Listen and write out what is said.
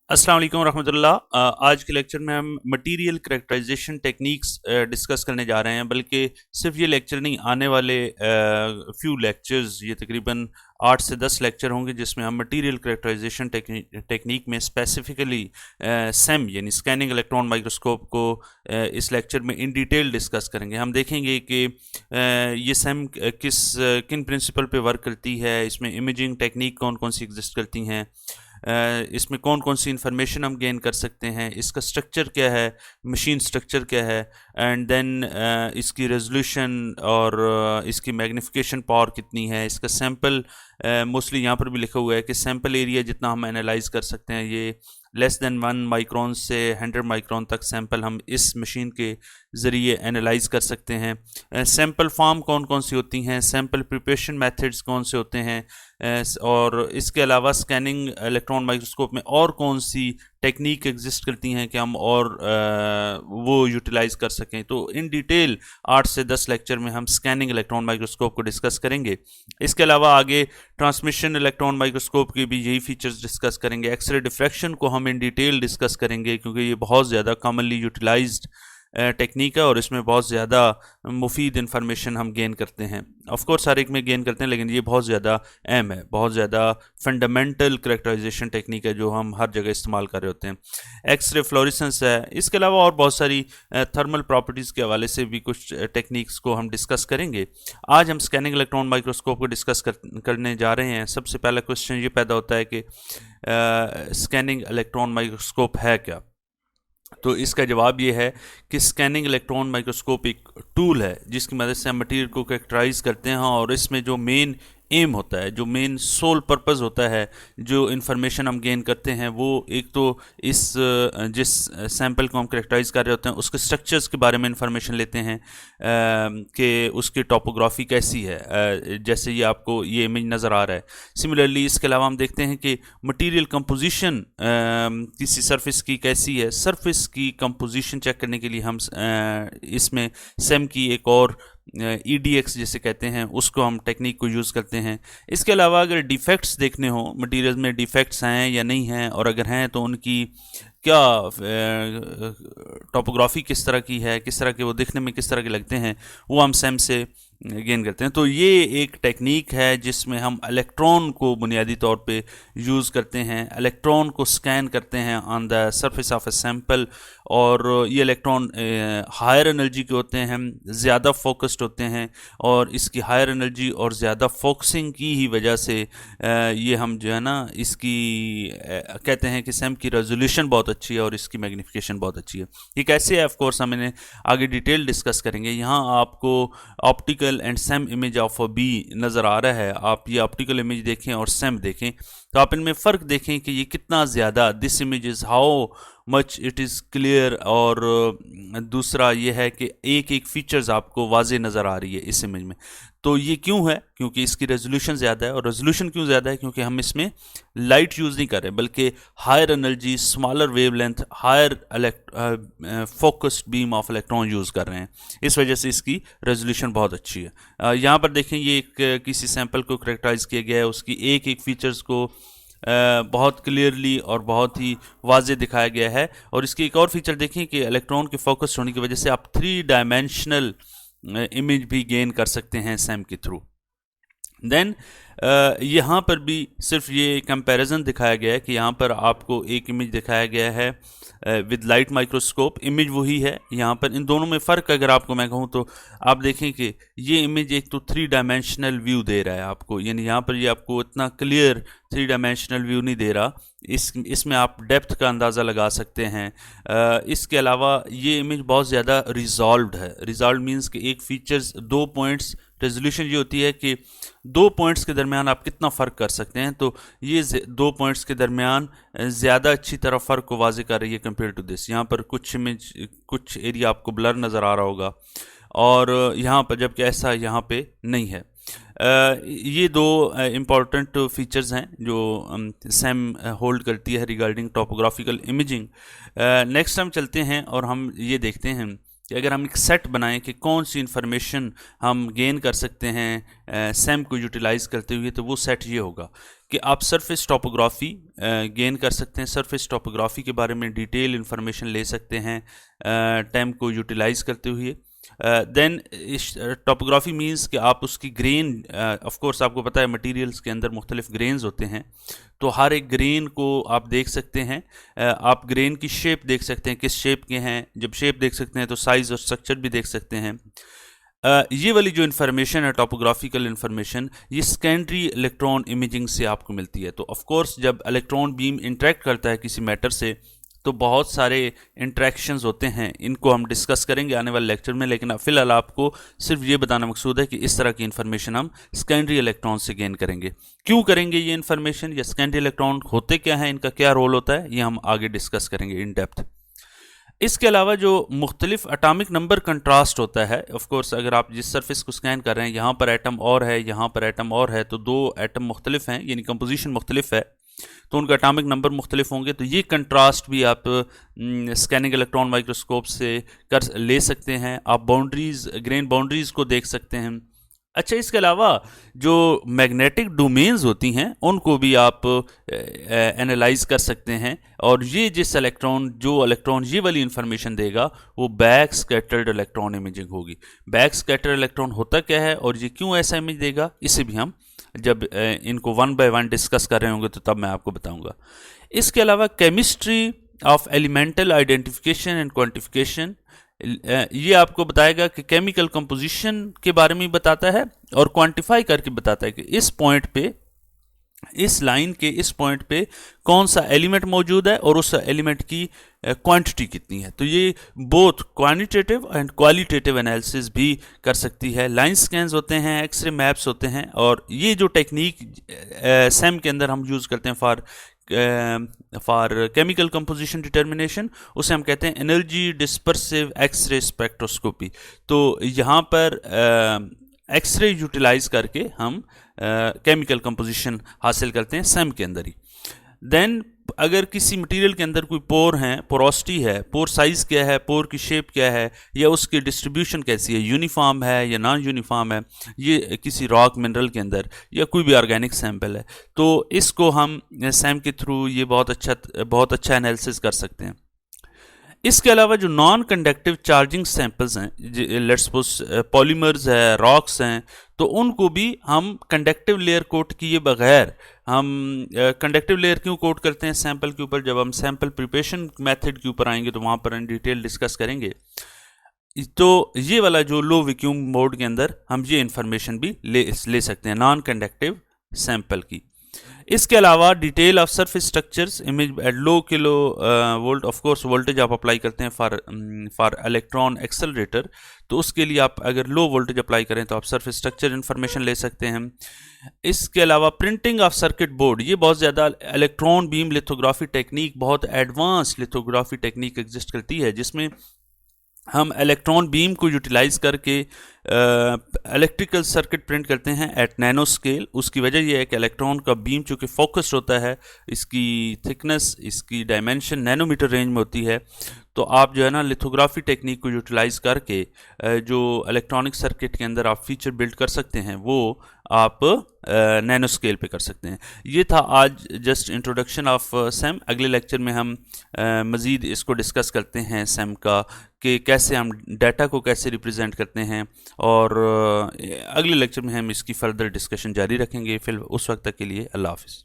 अस्सलाम वालेकुम रहमतुल्लाह। आज के लेक्चर में हम मटेरियल करेक्टराइजेशन टेक्निक्स डिस्कस करने जा रहे हैं। बल्कि सिर्फ ये लेक्चर नहीं, आने वाले फ्यू लेक्चर्स, ये तकरीबन 8 से 10 लेक्चर होंगे जिसमें हम मटेरियल करेक्टराइजेशन टेक्निक में स्पेसिफिकली सेम यानी स्कैनिंग इलेक्ट्रॉन माइक्रोस्कोप को इस लेक्चर में इन डिटेल डिस्कस करेंगे। हम देखेंगे कि ये सेम किन प्रिंसिपल पे वर्क करती है, इसमें इमेजिंग टेक्निक कौन कौन सी एग्जिस्ट करती हैं, इसमें कौन कौन सी इंफॉर्मेशन हम गेन कर सकते हैं, इसका स्ट्रक्चर क्या है, मशीन स्ट्रक्चर क्या है, एंड देन इसकी रेजोल्यूशन और इसकी मैग्नीफिकेशन पावर कितनी है, इसका सैंपल मोस्टली यहाँ पर भी लिखा हुआ है कि सैंपल एरिया जितना हम एनालाइज कर सकते हैं, ये लेस देन 1 माइक्रोन से 100 माइक्रोन तक सैंपल हम इस मशीन के ज़रिए एनालाइज कर सकते हैं। सैंपल फॉर्म कौन कौन सी होती हैं, सैंपल प्रिपरेशन मेथड्स कौन से होते हैं, और इसके अलावा स्कैनिंग इलेक्ट्रॉन माइक्रोस्कोप में और कौन सी टेक्निक एग्जिस्ट करती हैं कि हम और वो यूटिलाइज कर सकें। तो इन डिटेल 8 से 10 लेक्चर में हम स्कैनिंग इलेक्ट्रॉन माइक्रोस्कोप को डिस्कस करेंगे। इसके अलावा आगे ट्रांसमिशन इलेक्ट्रॉन माइक्रोस्कोप के भी यही फीचर्स डिस्कस करेंगे। एक्सरे डिफ्रैक्शन को हम इन डिटेल डिस्कस करेंगे क्योंकि ये बहुत ज़्यादा कॉमनली यूटिलाइज्ड टेक्निक है और इसमें बहुत ज़्यादा मुफीद इंफॉर्मेशन हम गेन करते हैं। ऑफ कोर्स हर एक में गेन करते हैं, लेकिन ये बहुत ज़्यादा अहम है, बहुत ज़्यादा फंडामेंटल करेक्टराइजेशन टेक्निक है जो हम हर जगह इस्तेमाल कर रहे होते हैं। एक्सरे फ्लोरेसेंस है। इसके अलावा और बहुत सारी थर्मल प्रॉपर्टीज़ के हवाले से भी कुछ टेक्निक्स को हम डिस्कस करेंगे। आज हम स्कैनिंग इलेक्ट्रॉन माइक्रोस्कोप को डिस्कस करने जा रहे हैं। सबसे पहला क्वेश्चन ये पैदा होता है कि स्कैनिंग इलेक्ट्रॉन माइक्रोस्कोप है क्या। तो इसका जवाब ये है कि स्कैनिंग इलेक्ट्रॉन माइक्रोस्कोप एक टूल है जिसकी मदद से हम मटेरियल को कैरेक्टराइज करते हैं, और इसमें जो मेन एम होता है, जो मेन सोल पर्पस होता है, जो इन्फॉर्मेशन हम गेन करते हैं, वो एक तो इस जिस सैंपल को हम करेक्टराइज कर रहे होते हैं उसके स्ट्रक्चर्स के बारे में इंफॉर्मेशन लेते हैं कि उसकी टोपोग्राफी कैसी है, जैसे ये आपको ये इमेज नज़र आ रहा है। सिमिलरली इसके अलावा हम देखते हैं कि मटेरियल कंपोजिशन किसी सरफेस की कैसी है। सरफेस की कंपोजिशन चेक करने के लिए हम इसमें सेम की एक और EDX जिसे कहते हैं उसको हम टेक्निक को यूज़ करते हैं। इसके अलावा अगर डिफेक्ट्स देखने हो, मटेरियल में डिफेक्ट्स हैं या नहीं हैं, और अगर हैं तो उनकी क्या टोपोग्राफी किस तरह की है, किस तरह के वो दिखने में किस तरह के लगते हैं, वो हम सेम से गेन करते हैं। तो ये एक टेक्निक है जिसमें हम इलेक्ट्रॉन को बुनियादी तौर पे यूज़ करते हैं, इलेक्ट्रॉन को स्कैन करते हैं on the surface of a sample, और ये इलेक्ट्रॉन हायर एनर्जी के होते हैं, ज़्यादा फोकस्ड होते हैं, और इसकी हायर एनर्जी और ज़्यादा फोकसिंग की ही वजह से ये हम जो है ना इसकी कहते हैं कि सैम की रेजोल्यूशन बहुत अच्छी है और इसकी मैग्नीफिकेशन बहुत अच्छी है। ये कैसे है, ऑफ कोर्स हम इन्हें आगे डिटेल डिस्कस करेंगे। यहाँ आपको optical and same image of A B नज़र आ रहा है। आप ये ऑप्टिकल इमेज देखें और सेम देखें तो आप इनमें फ़र्क देखें कि ये कितना ज़्यादा, this image is how much it is clear, और दूसरा ये है कि एक एक फीचर्स आपको वाजे नज़र आ रही है इस इमेज में। तो ये क्यों है? क्योंकि इसकी रेजोल्यूशन ज़्यादा है। और रेजोल्यूशन क्यों ज़्यादा है? क्योंकि हम इसमें लाइट यूज़ नहीं कर रहे बल्कि higher energy, smaller wavelength, higher focused beam of electron use कर रहे हैं। इस वजह से इसकी रेजोल्यूशन बहुत अच्छी है। यहाँ पर देखें, ये एक किसी सैंपल को करेक्टराइज किया गया है, उसकी एक एक फीचर्स को बहुत क्लियरली और बहुत ही वाज़े दिखाया गया है। और इसकी एक और फीचर देखें कि इलेक्ट्रॉन के फोकस होने की वजह से आप 3 डायमेंशनल इमेज भी गेन कर सकते हैं सैम के थ्रू। देन यहाँ पर भी सिर्फ ये कंपैरिजन दिखाया गया है कि यहाँ पर आपको एक इमेज दिखाया गया है विद लाइट माइक्रोस्कोप, इमेज वही है। यहाँ पर इन दोनों में फ़र्क अगर आपको मैं कहूँ तो आप देखें कि ये इमेज एक तो 3 डायमेंशनल व्यू दे रहा है आपको, यानी यहाँ पर ये आपको इतना क्लियर 3 डायमेंशनल व्यू नहीं दे रहा। इसमें आप डेप्थ का अंदाज़ा लगा सकते हैं। इसके अलावा ये इमेज बहुत ज़्यादा रिजॉल्व्ड है। रिजॉल्व मीन्स कि एक फीचर्स 2 पॉइंट्स, रेजोल्यूशन ये होती है कि 2 पॉइंट्स के दरमियान आप कितना फ़र्क कर सकते हैं। तो ये 2 पॉइंट्स के दरमियान ज़्यादा अच्छी तरह फ़र्क को वाज़े कर रही है कंपेयर टू दिस। यहाँ पर कुछ इमेज, कुछ एरिया आपको ब्लर नज़र आ रहा होगा, और यहाँ पर जबकि ऐसा यहाँ पे नहीं है। ये 2 इम्पॉर्टेंट फीचर्स हैं जो सैम होल्ड करती है रिगार्डिंग टोपोग्राफिकल इमेजिंग। नेक्स्ट हम चलते हैं और हम ये देखते हैं कि अगर हम एक सेट बनाएं कि कौन सी इंफॉर्मेशन हम गेन कर सकते हैं सैम को यूटिलाइज करते हुए, तो वो सेट ये होगा कि आप सरफेस टोपोग्राफी गेन कर सकते हैं। सरफेस टोपोग्राफी के बारे में डिटेल इंफॉर्मेशन ले सकते हैं टैम को यूटिलाइज करते हुए। देन टोपोग्राफी मीन्स कि आप उसकी ग्रेन, ऑफ कोर्स आपको पता है मटेरियल्स के अंदर मुख्तलिफ ग्रेन्स होते हैं, तो हर एक ग्रेन को आप देख सकते हैं। आप ग्रेन की शेप देख सकते हैं, किस शेप के हैं। जब शेप देख सकते हैं तो साइज़ और स्ट्रक्चर भी देख सकते हैं। ये वाली जो इन्फॉर्मेशन है टोपोग्राफिकल इन्फॉर्मेशन, ये सेकेंडरी इलेक्ट्रॉन इमेजिंग से आपको मिलती है। तो ऑफ कोर्स जब इलेक्ट्रॉन बीम इंटरेक्ट करता है किसी मैटर से, तो बहुत सारे इंट्रैक्शंस होते हैं, इनको हम डिस्कस करेंगे आने वाले लेक्चर में, लेकिन फिलहाल आपको सिर्फ ये बताना मकसूद है कि इस तरह की इन्फॉर्मेशन हम सेकेंडरी इलेक्ट्रॉन से गेन करेंगे। क्यों करेंगे ये इन्फॉर्मेशन, या सेकेंडरी इलेक्ट्रॉन होते क्या हैं, इनका क्या रोल होता है, ये हम आगे डिस्कस करेंगे इन डेप्थ। इसके अलावा जो मुख्तलिफ एटॉमिक नंबर कंट्रास्ट होता है, ऑफ कोर्स अगर आप जिस सरफेस को स्कैन कर रहे हैं, यहाँ पर एटम और है, यहाँ पर एटम और है, तो दो एटम मुख्तलिफ हैं, यानी कंपोजिशन मुख्तलिफ है, तो उनका एटॉमिक नंबर मुख्तलिफ होंगे। तो ये कंट्रास्ट भी आप स्कैनिंग इलेक्ट्रॉन माइक्रोस्कोप से कर ले सकते हैं। आप बाउंड्रीज, ग्रेन बाउंड्रीज को देख सकते हैं। अच्छा, इसके अलावा जो मैग्नेटिक डोमेन्स होती हैं उनको भी आप एनालाइज कर सकते हैं, और ये जिस जो इलेक्ट्रॉन ये वाली इंफॉर्मेशन देगा वो बैक स्कैटर्ड इलेक्ट्रॉन इमेजिंग होगी। बैक स्कैटर्ड इलेक्ट्रॉन होता क्या है और ये क्यों ऐसा इमेज देगा, इसे भी हम जब इनको वन बाय वन डिस्कस कर रहे होंगे तो तब मैं आपको बताऊंगा। इसके अलावा chemistry of elemental identification and quantification, ये आपको बताएगा कि केमिकल कंपोजिशन के बारे में बताता है और क्वांटिफाई करके बताता है कि इस पॉइंट पे, इस लाइन के इस पॉइंट पे कौन सा एलिमेंट मौजूद है और उस एलिमेंट की क्वांटिटी कितनी है। तो ये both quantitative and qualitative analysis भी कर सकती है। लाइन स्कैन्स होते हैं, एक्सरे मैप्स होते हैं, और ये जो टेक्निक सैम के अंदर हम यूज़ करते हैं फॉर केमिकल कंपोजिशन डिटर्मिनेशन, उसे हम कहते हैं एनर्जी डिस्पर्सिव एक्सरे स्पेक्ट्रोस्कोपी। तो यहाँ पर एक्सरे यूटिलाइज करके हम केमिकल कंपोजिशन हासिल करते हैं सैम के अंदर ही। देन अगर किसी मटेरियल के अंदर कोई पोर है, पोरोसिटी है, पोर साइज़ क्या है, पोर की शेप क्या है, या उसकी डिस्ट्रीब्यूशन कैसी है, यूनिफॉर्म है या नॉन यूनिफॉर्म है, ये किसी रॉक मिनरल के अंदर या कोई भी ऑर्गेनिक सैंपल है, तो इसको हम सैम के थ्रू ये बहुत अच्छा एनालिसिस कर सकते हैं। इसके अलावा जो नॉन कंडक्टिव चार्जिंग सैंपल्स हैं, लेट्स सपोज पॉलीमर्स है, रॉक्स हैं, तो उनको भी हम कंडक्टिव लेयर कोट किए बगैर, हम कंडक्टिव लेयर क्यों कोट करते हैं सैंपल के ऊपर, जब हम सैंपल प्रिपरेशन मेथड के ऊपर आएंगे तो वहाँ पर हम डिटेल डिस्कस करेंगे। तो ये वाला जो लो वैक्यूम मोड के अंदर हम ये इंफॉर्मेशन भी ले सकते हैं नॉन कंडक्टिव सैंपल की। इसके अलावा detail of surface structures image at low kilo volt, of course voltage आप अप्लाई करते हैं फॉर इलेक्ट्रॉन एक्सेलरेटर, तो उसके लिए आप अगर लो वोल्टेज अप्लाई करें तो आप सरफेस स्ट्रक्चर इन्फॉर्मेशन ले सकते हैं। इसके अलावा प्रिंटिंग ऑफ सर्किट बोर्ड, ये बहुत ज़्यादा इलेक्ट्रॉन बीम लिथोग्राफी टेक्निक, बहुत एडवांस लिथोग्राफी टेक्निक एग्जिस्ट करती है, जिसमें हम इलेक्ट्रॉन बीम को यूटिलाइज करके इलेक्ट्रिकल सर्किट प्रिंट करते हैं एट नैनो स्केल। उसकी वजह यह है कि इलेक्ट्रॉन का बीम चूँकि फोकस्ड होता है, इसकी थिकनेस, इसकी डायमेंशन नैनोमीटर रेंज में होती है, तो आप जो है ना लिथोग्राफी टेक्निक को यूटिलाइज करके जो इलेक्ट्रॉनिक सर्किट के अंदर आप फीचर बिल्ड कर सकते हैं वो आप नैनो स्केल पे कर सकते हैं। ये था आज जस्ट इंट्रोडक्शन ऑफ सैम। अगले लेक्चर में हम मज़ीद इसको डिस्कस करते हैं सैम का, कि कैसे हम डाटा को कैसे रिप्रेजेंट करते हैं, और अगले लेक्चर में हम इसकी फर्दर डिस्कशन जारी रखेंगे। फिर उस वक्त तक के लिए अल्लाह हाफ़िज़।